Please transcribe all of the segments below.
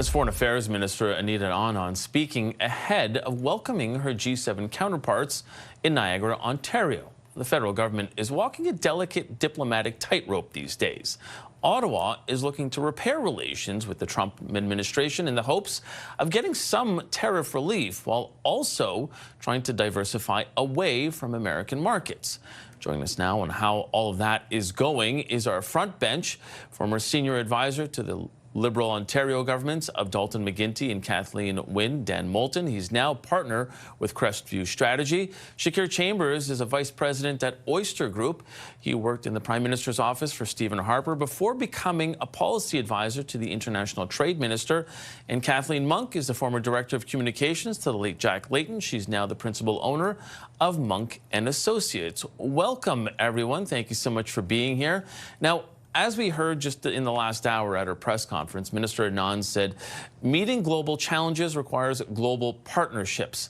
As Foreign Affairs Minister Anita Anand speaking ahead of welcoming her G7 counterparts in Niagara, Ontario. The federal government is walking a delicate diplomatic tightrope these days. Ottawa is looking to repair relations with the Trump administration in the hopes of getting some tariff relief while also trying to diversify away from American markets. Joining us now on how all of that is going is our front bench, former senior advisor to the Liberal Ontario governments of Dalton McGuinty and Kathleen Wynne, Dan Moulton. He's now partner with Crestview Strategy. Shakir Chambers is a vice president at Oyster Group. He worked in the Prime Minister's office for Stephen Harper before becoming a policy advisor to the International Trade Minister. And Kathleen Monk is the former director of communications to the late Jack Layton. She's now the principal owner of Monk and Associates. Welcome, everyone. Thank you so much for being here. Now, as we heard just in the last hour at her press conference, Minister Anand said, meeting global challenges requires global partnerships.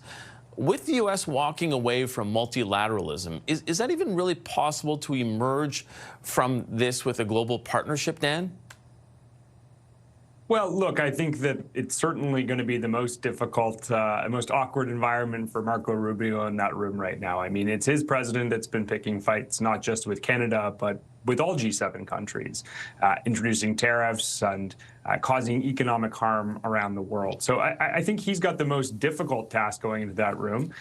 With the U.S. walking away from multilateralism, is that even really possible to emerge from this with a global partnership, Dan? Well, look, I think that it's certainly going to be the most difficult, most awkward environment for Marco Rubio in that room right now. I mean, it's his president that's been picking fights, not just with Canada, but with all G7 countries, introducing tariffs and causing economic harm around the world. So I think he's got the most difficult task going into that room,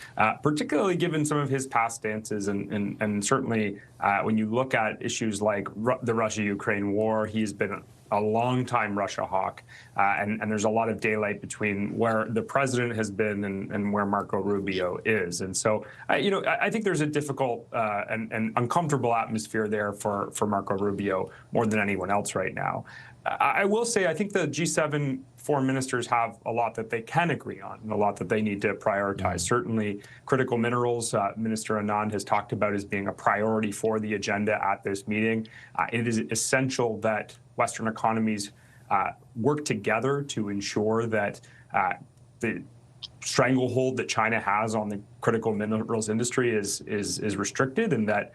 particularly given some of his past stances. And certainly when you look at issues like the Russia-Ukraine war, he's been a long-time Russia hawk, and there's a lot of daylight between where the president has been and where Marco Rubio is. And so, I think there's a difficult and uncomfortable atmosphere there for Marco Rubio more than anyone else right now. I will say, I think the G7 foreign ministers have a lot that they can agree on and a lot that they need to prioritize. Certainly, critical minerals, Minister Anand has talked about as being a priority for the agenda at this meeting. It is essential that Western economies work together to ensure that the stranglehold that China has on the critical minerals industry is restricted, and that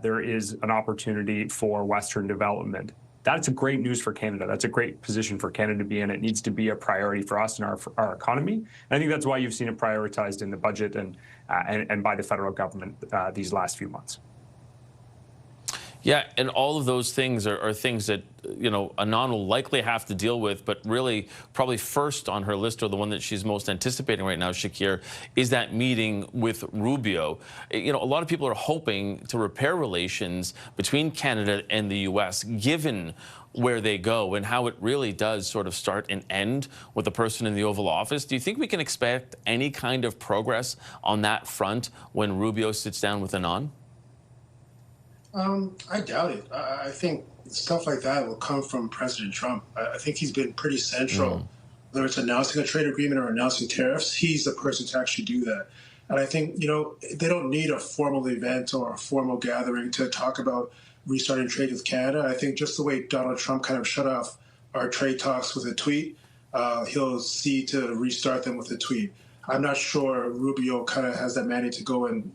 there is an opportunity for Western development. That's a great news for Canada. That's a great position for Canada to be in. It needs to be a priority for us and our economy. And I think that's why you've seen it prioritized in the budget and by the federal government these last few months. Yeah, and all of those things are things that, Anand will likely have to deal with, but really probably first on her list, or the one that she's most anticipating right now, Shakir, is that meeting with Rubio. A lot of people are hoping to repair relations between Canada and the U.S., given where they go and how it really does sort of start and end with the person in the Oval Office. Do you think we can expect any kind of progress on that front when Rubio sits down with Anand? I doubt it. I think stuff like that will come from President Trump. I think he's been pretty central, whether it's announcing a trade agreement or announcing tariffs. He's the person to actually do that. And I think, they don't need a formal event or a formal gathering to talk about restarting trade with Canada. I think just the way Donald Trump kind of shut off our trade talks with a tweet, he'll see to restart them with a tweet. I'm not sure Rubio kind of has that mandate to go and,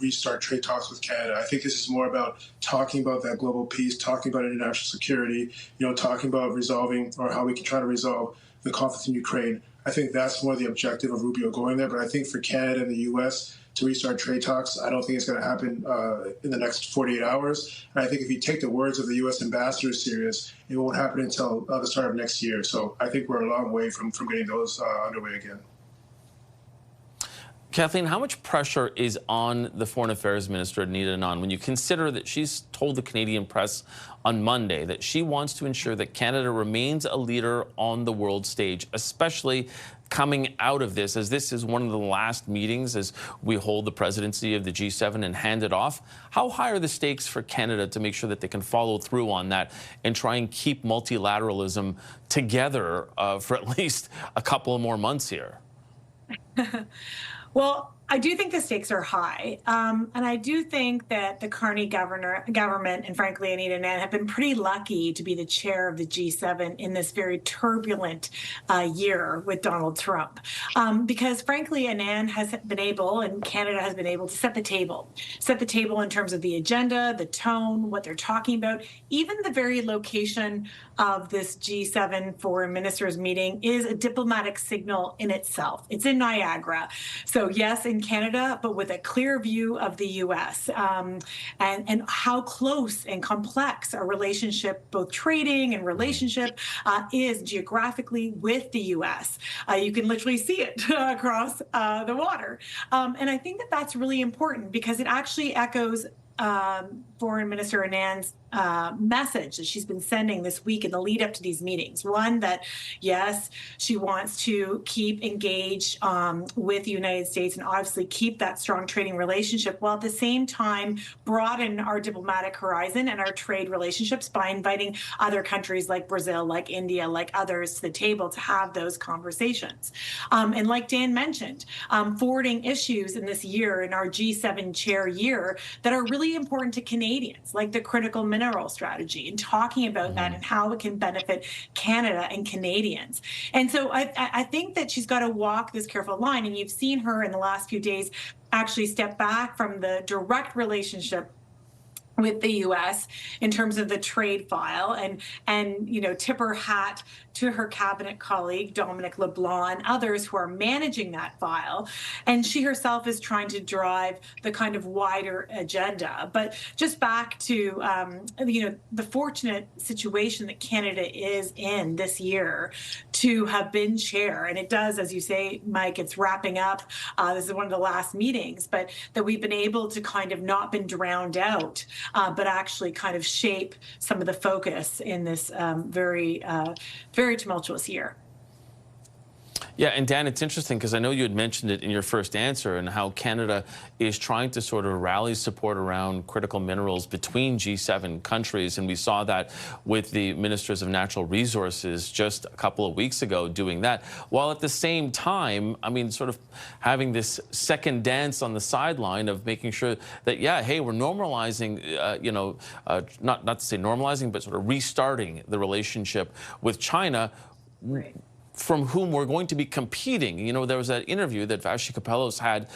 restart trade talks with Canada. I think this is more about talking about that global peace, talking about international security, talking about resolving or how we can try to resolve the conflict in Ukraine. I think that's more the objective of Rubio going there. But I think for Canada and the U.S. to restart trade talks, I don't think it's going to happen in the next 48 hours. And I think if you take the words of the U.S. ambassador serious, it won't happen until the start of next year. So I think we're a long way from getting those underway again. Kathleen, how much pressure is on the Foreign Affairs Minister, Anita Anand, when you consider that she's told the Canadian press on Monday that she wants to ensure that Canada remains a leader on the world stage, especially coming out of this, as this is one of the last meetings as we hold the presidency of the G7 and hand it off? How high are the stakes for Canada to make sure that they can follow through on that and try and keep multilateralism together for at least a couple of more months here? Well, I do think the stakes are high. And I do think that the Carney government and frankly, Anita Anand have been pretty lucky to be the chair of the G7 in this very turbulent year with Donald Trump. Because frankly, Anand has been able and Canada has been able to set the table in terms of the agenda, the tone, what they're talking about. Even the very location of this G7 foreign ministers meeting is a diplomatic signal in itself. It's in Niagara. So yes, in Canada, but with a clear view of the U.S. And how close and complex a relationship, both trading and relationship, is geographically with the U.S. You can literally see it across the water. And I think that that's really important because it actually echoes Foreign Minister Anand's message that she's been sending this week in the lead up to these meetings. One, that yes, she wants to keep engaged with the United States and obviously keep that strong trading relationship, while at the same time broaden our diplomatic horizon and our trade relationships by inviting other countries like Brazil, like India, like others to the table to have those conversations. And like Dan mentioned, forwarding issues in this year, in our G7 chair year, that are really important to Canadians, like the critical mineral strategy, and talking about that and how it can benefit Canada and Canadians. And so I think that she's got to walk this careful line, and you've seen her in the last few days actually step back from the direct relationship with the U.S. in terms of the trade file and you know, tip her hat to her cabinet colleague, Dominic LeBlanc, and others who are managing that file. And she herself is trying to drive the kind of wider agenda. But just back to, you know, the fortunate situation that Canada is in this year to have been chair. And it does, as you say, Mike, it's wrapping up. This is one of the last meetings, but that we've been able to kind of not been drowned out, but actually kind of shape some of the focus in this very tumultuous year. Yeah, and Dan, it's interesting because I know you had mentioned it in your first answer and how Canada is trying to sort of rally support around critical minerals between G7 countries. And we saw that with the ministers of natural resources just a couple of weeks ago doing that, while at the same time, I mean, sort of having this second dance on the sideline of making sure that, yeah, hey, we're normalizing, you know, not to say normalizing, but sort of restarting the relationship with China. Right. From whom we're going to be competing. You know, there was that interview that Vashi Kapelos had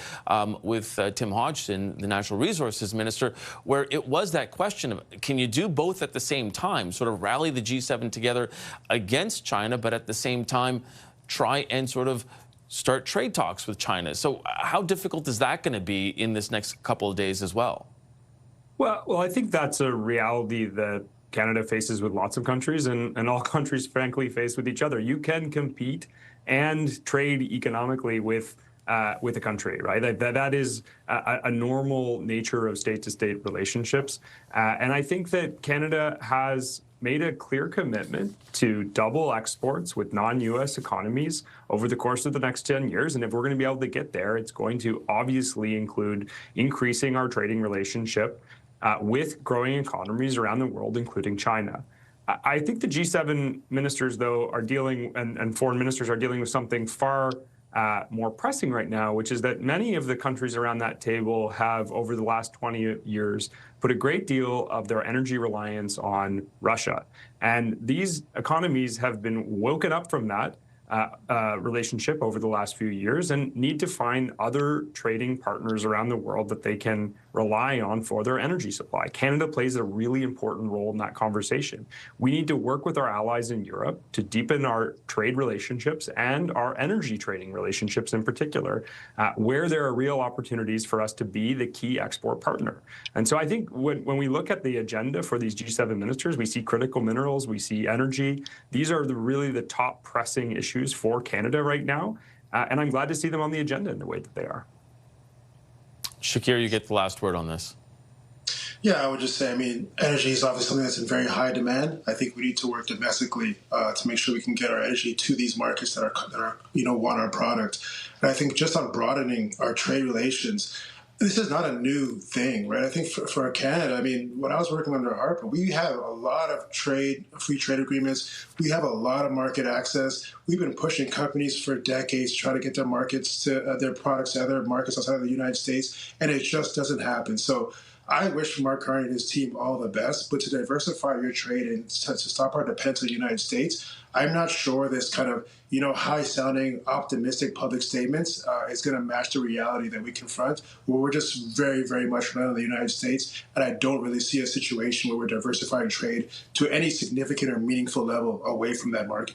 with Tim Hodgson, the Natural Resources Minister, where it was that question of, can you do both at the same time, sort of rally the G7 together against China, but at the same time try and sort of start trade talks with China? So how difficult is that going to be in this next couple of days as well? Well, I think that's a reality that Canada faces with lots of countries, and all countries, frankly, face with each other. You can compete and trade economically with a country, right? That is a normal nature of state-to-state relationships. And I think that Canada has made a clear commitment to double exports with non-U.S. economies over the course of the next 10 years. And if we're going to be able to get there, it's going to obviously include increasing our trading relationship with growing economies around the world, including China. I think the G7 ministers, though, are dealing, and foreign ministers are dealing with something far more pressing right now, which is that many of the countries around that table have, over the last 20 years, put a great deal of their energy reliance on Russia. And these economies have been woken up from that relationship over the last few years and need to find other trading partners around the world that they can rely on for their energy supply. Canada plays a really important role in that conversation. We need to work with our allies in Europe to deepen our trade relationships and our energy trading relationships in particular, where there are real opportunities for us to be the key export partner. And so I think when we look at the agenda for these G7 ministers, we see critical minerals, we see energy. These are really the top pressing issues for Canada right now. And I'm glad to see them on the agenda in the way that they are. Shakir, you get the last word on this. Yeah, I would just say, I mean, energy is obviously something that's in very high demand. I think we need to work domestically to make sure we can get our energy to these markets that are you know, want our product. And I think just on broadening our trade relations, This is not a new thing, right? I think for Canada, I mean, when I was working under Harper, we have a lot of free trade agreements. We have a lot of market access. We've been pushing companies for decades to try to get their markets to their products to other markets outside of the United States, and it just doesn't happen. So I wish Mark Carney and his team all the best, but to diversify your trade and to stop our dependence on the United States, I'm not sure this kind of, high-sounding, optimistic public statements is going to match the reality that we confront, where we're just very, very much reliant on the United States, and I don't really see a situation where we're diversifying trade to any significant or meaningful level away from that market.